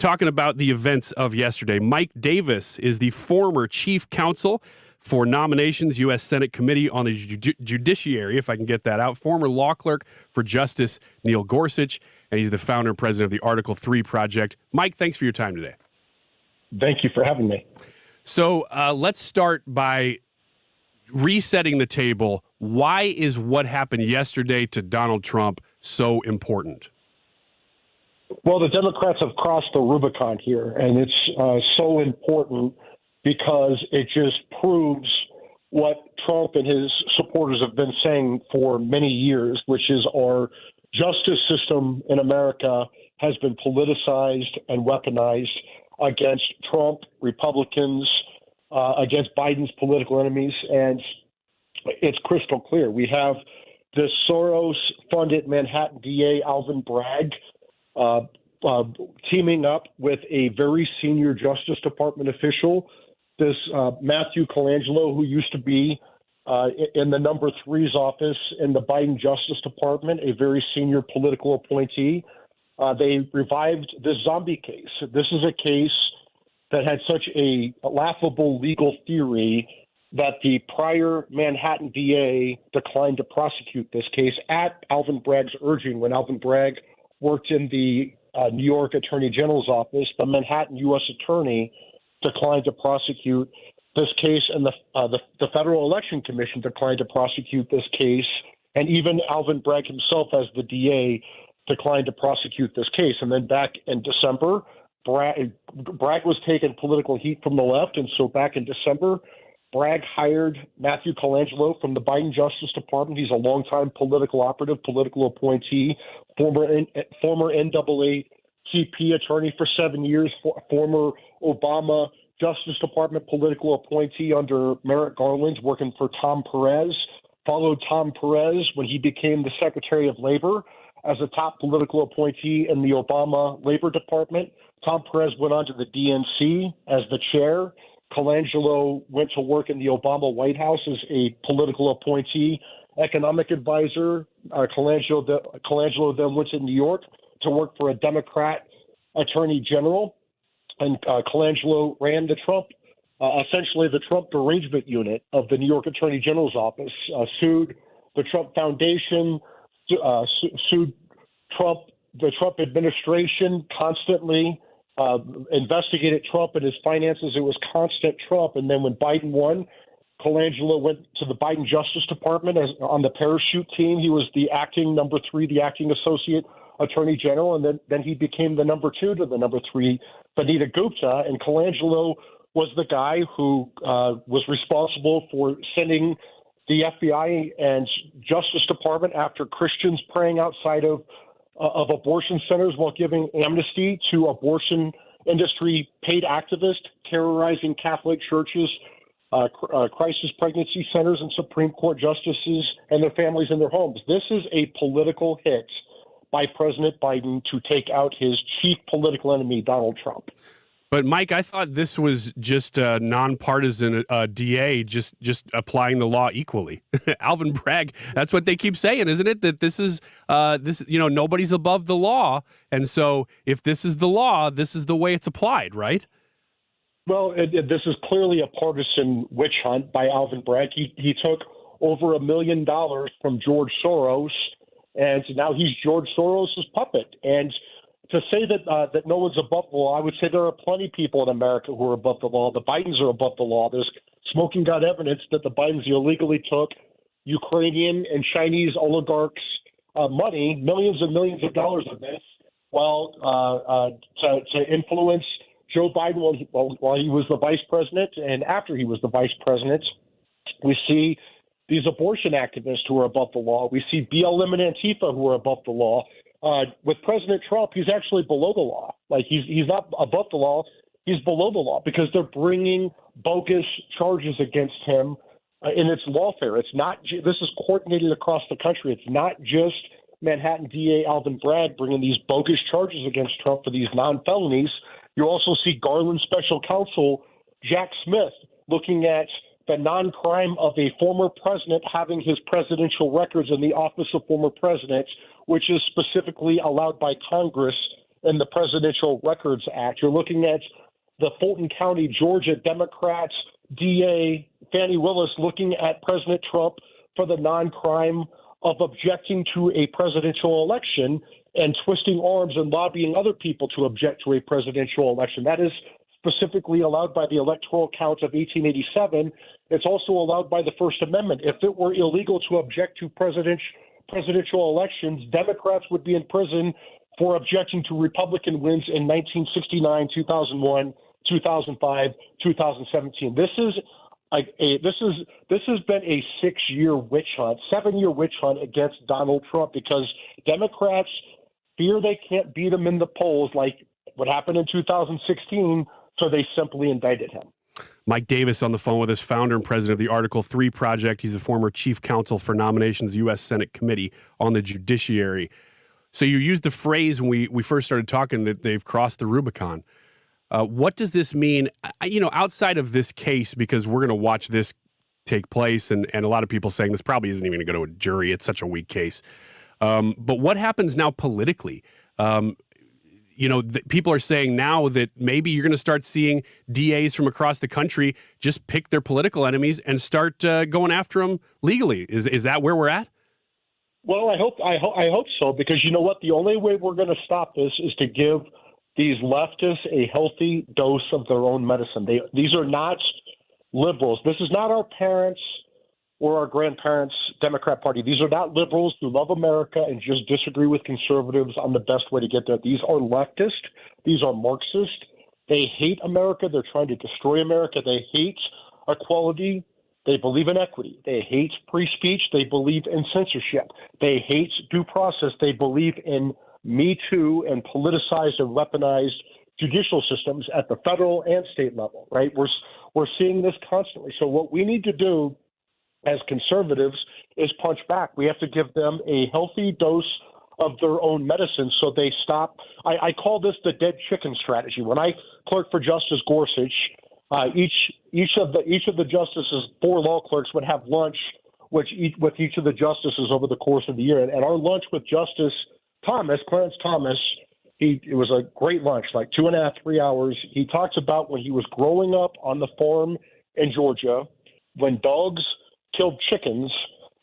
talking about the events of yesterday. Mike Davis is the former chief counsel for nominations, U.S. Senate Committee on the Judiciary, if I can get that out, former law clerk for Justice Neil Gorsuch, and he's the founder and president of the Article 3 Project. Mike, thanks for your time today. Thank you for having me. So let's start by resetting the table. Why is what happened yesterday to Donald Trump so important? Well, the Democrats have crossed the Rubicon here, and it's so important because it just proves what Trump and his supporters have been saying for many years, which is our justice system in America has been politicized and weaponized against Trump, Republicans, against Biden's political enemies, and it's crystal clear. We have this Soros-funded Manhattan DA, Alvin Bragg, teaming up with a very senior Justice Department official, this Matthew Colangelo, who used to be in the number 3's office in the Biden Justice Department, a very senior political appointee. They revived this zombie case. This is a case that had such a laughable legal theory that the prior Manhattan DA declined to prosecute this case at Alvin Bragg's urging. When Alvin Bragg worked in the New York Attorney General's office, the Manhattan U.S. Attorney declined to prosecute this case, and the Federal Election Commission declined to prosecute this case, and even Alvin Bragg himself, as the DA, declined to prosecute this case. And then back in December, Bragg was taking political heat from the left, and so back in December, Bragg hired Matthew Colangelo from the Biden Justice Department. He's a longtime political operative, political appointee, former NAACP attorney for 7 years, former Obama Justice Department political appointee under Merrick Garland, working for Tom Perez, followed Tom Perez when he became the Secretary of Labor as a top political appointee in the Obama Labor Department. Tom Perez went on to the DNC as the chair. Colangelo went to work in the Obama White House as a political appointee, economic advisor. Colangelo then went to New York to work for a Democrat attorney general, and Colangelo ran the essentially the Trump derangement unit of the New York Attorney General's office, sued the Trump Foundation, sued the Trump administration constantly, investigated Trump and his finances. It was constant Trump. And then when Biden won, Colangelo went to the Biden Justice Department on the parachute team. He was the acting number 3, the acting associate attorney general, and then he became the number 2 to the number 3, Vanita Gupta. And Colangelo was the guy who was responsible for sending the FBI and Justice Department after Christians praying outside of abortion centers while giving amnesty to abortion industry paid activists terrorizing Catholic churches, crisis pregnancy centers, and Supreme Court justices and their families in their homes. This is a political hit by President Biden to take out his chief political enemy, Donald Trump. But, Mike, I thought this was just a nonpartisan DA just applying the law equally. Alvin Bragg, that's what they keep saying, isn't it? That this is nobody's above the law. And so if this is the law, this is the way it's applied, right? Well, this is clearly a partisan witch hunt by Alvin Bragg. He took over $1 million from George Soros, and now he's George Soros's puppet. And to say that no one's above the law, I would say there are plenty of people in America who are above the law. The Bidens are above the law. There's smoking gun evidence that the Bidens illegally took Ukrainian and Chinese oligarchs' money, millions and millions of dollars of this, to influence Joe Biden while he was the vice president and after he was the vice president. We see these abortion activists who are above the law. We see BLM and Antifa who are above the law. With President Trump, he's actually below the law. Like he's not above the law, he's below the law because they're bringing bogus charges against him, and it's lawfare. It's not. This is coordinated across the country. It's not just Manhattan DA Alvin Bragg bringing these bogus charges against Trump for these non-felonies. You also see Garland Special Counsel Jack Smith looking at the non-crime of a former president having his presidential records in the office of former presidents, which is specifically allowed by Congress in the Presidential Records Act. You're looking at the Fulton County, Georgia Democrats, DA Fannie Willis looking at President Trump for the non-crime of objecting to a presidential election and twisting arms and lobbying other people to object to a presidential election. That is specifically allowed by the Electoral Count of 1887. It's also allowed by the First Amendment. If it were illegal to object to presidential elections, Democrats would be in prison for objecting to Republican wins in 1969, 2001, 2005, 2017. This has been a 6-year witch hunt, 7-year witch hunt against Donald Trump because Democrats fear they can't beat him in the polls like what happened in 2016, so they simply indicted him. Mike Davis on the phone with us, founder and president of the Article 3 Project. He's a former chief counsel for nominations, U.S. Senate Committee on the Judiciary. So you used the phrase when we first started talking that they've crossed the Rubicon. What does this mean, outside of this case, because we're going to watch this take place, and a lot of people saying this probably isn't even going to go to a jury. It's such a weak case. But what happens now politically? People are saying now that maybe you're going to start seeing DAs from across the country just pick their political enemies and start going after them legally. Is that where we're at? Well, I hope so, because you know what? The only way we're going to stop this is to give these leftists a healthy dose of their own medicine. These are not liberals. This is not our parents' or our grandparents' Democrat Party. These are not liberals who love America and just disagree with conservatives on the best way to get there. These are leftists. These are Marxists. They hate America. They're trying to destroy America. They hate equality. They believe in equity. They hate free speech. They believe in censorship. They hate due process. They believe in Me Too and politicized and weaponized judicial systems at the federal and state level, right? We're seeing this constantly. So what we need to do as conservatives is punch back. We have to give them a healthy dose of their own medicine so they stop. I call this the dead chicken strategy. When I clerked for Justice Gorsuch, each of the justices, 4 law clerks, would have lunch with each of the justices over the course of the year. And our lunch with Justice Clarence Thomas, it was a great lunch, like 2.5, 3 hours. He talks about when he was growing up on the farm in Georgia, when dogs killed chickens,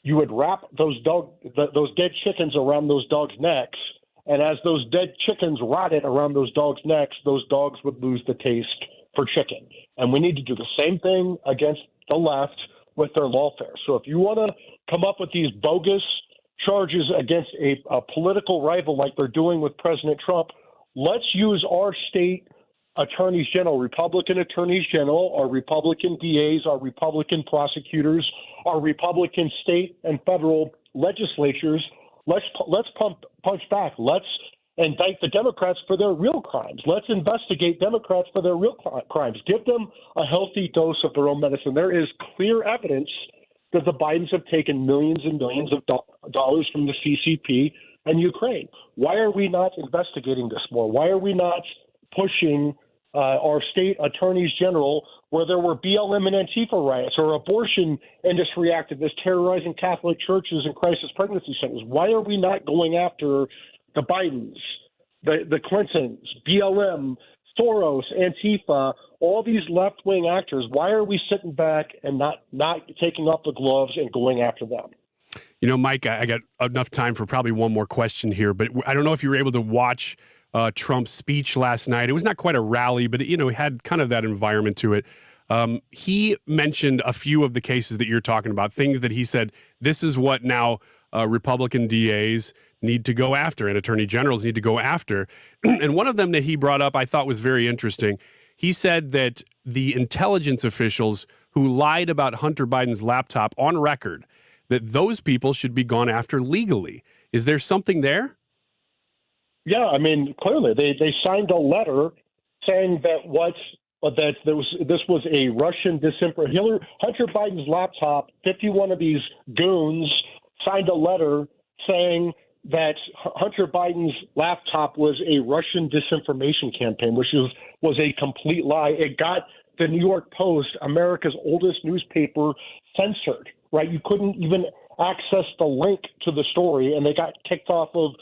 you would wrap those dead chickens around those dogs' necks, and as those dead chickens rotted around those dogs' necks, those dogs would lose the taste for chicken. And we need to do the same thing against the left with their lawfare. So if you want to come up with these bogus charges against a political rival like they're doing with President Trump, let's use our state attorneys general, Republican attorneys general, our Republican DAs, our Republican prosecutors, our Republican state and federal legislatures. Let's punch back. Let's indict the Democrats for their real crimes. Let's investigate Democrats for their real crimes. Give them a healthy dose of their own medicine. There is clear evidence that the Bidens have taken millions and millions of dollars from the CCP and Ukraine. Why are we not investigating this more? Why are we not pushing our state attorneys general where there were BLM and Antifa riots or abortion industry activists terrorizing Catholic churches and crisis pregnancy centers? Why are we not going after the Bidens, the Clintons, BLM, Soros, Antifa, all these left-wing actors? Why are we sitting back and not taking off the gloves and going after them? You know, Mike, I got enough time for probably one more question here, but I don't know if you were able to watch Trump's speech last night. It was not quite a rally, but it had kind of that environment to it. He mentioned a few of the cases that you're talking about, things that he said, this is what now Republican DAs need to go after and attorney generals need to go after. And one of them that he brought up I thought was very interesting. He said that the intelligence officials who lied about Hunter Biden's laptop on record, that those people should be gone after legally. Is there something there? Yeah, I mean, clearly they signed a letter saying that this was a Russian disinformation. Hunter Biden's laptop, 51 of these goons signed a letter saying that Hunter Biden's laptop was a Russian disinformation campaign, which was a complete lie. It got the New York Post, America's oldest newspaper, censored, right? You couldn't even access the link to the story, and they got kicked off of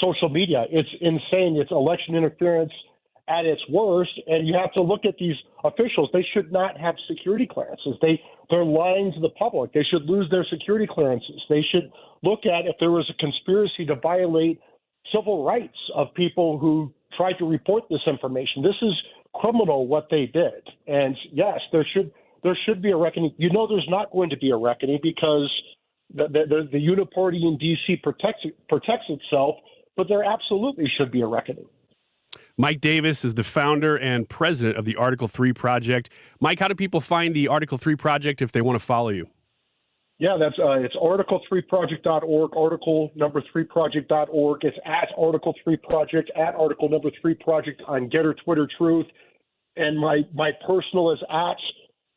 social media. It's insane. It's election interference at its worst. And you have to look at these officials. They should not have security clearances. They're lying to the public. They should lose their security clearances. They should look at if there was a conspiracy to violate civil rights of people who tried to report this information. This is criminal what they did. And yes, there should be a reckoning. You know, there's not going to be a reckoning because the uniparty in D.C. protects itself, but there absolutely should be a reckoning. Mike Davis is the founder and president of the Article 3 Project. Mike, how do people find the Article 3 Project if they want to follow you? Yeah, that's it's article3project.org, article3project.org. It's at Article 3 Project, at Article 3 Project on Getter, Twitter, Truth. And my personal is at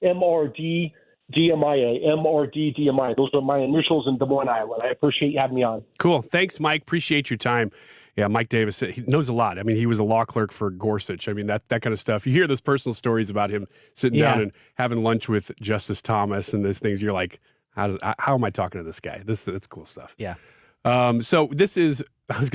MRDDMIA, MRDDMIA. Those are my initials in Des Moines, Iowa. I appreciate you having me on. Cool. Thanks, Mike. Appreciate your time. Yeah, Mike Davis, he knows a lot. I mean, he was a law clerk for Gorsuch. I mean, that kind of stuff. You hear those personal stories about him sitting down and having lunch with Justice Thomas and those things. You're like, how am I talking to this guy? That's cool stuff. Yeah. So this is, I was going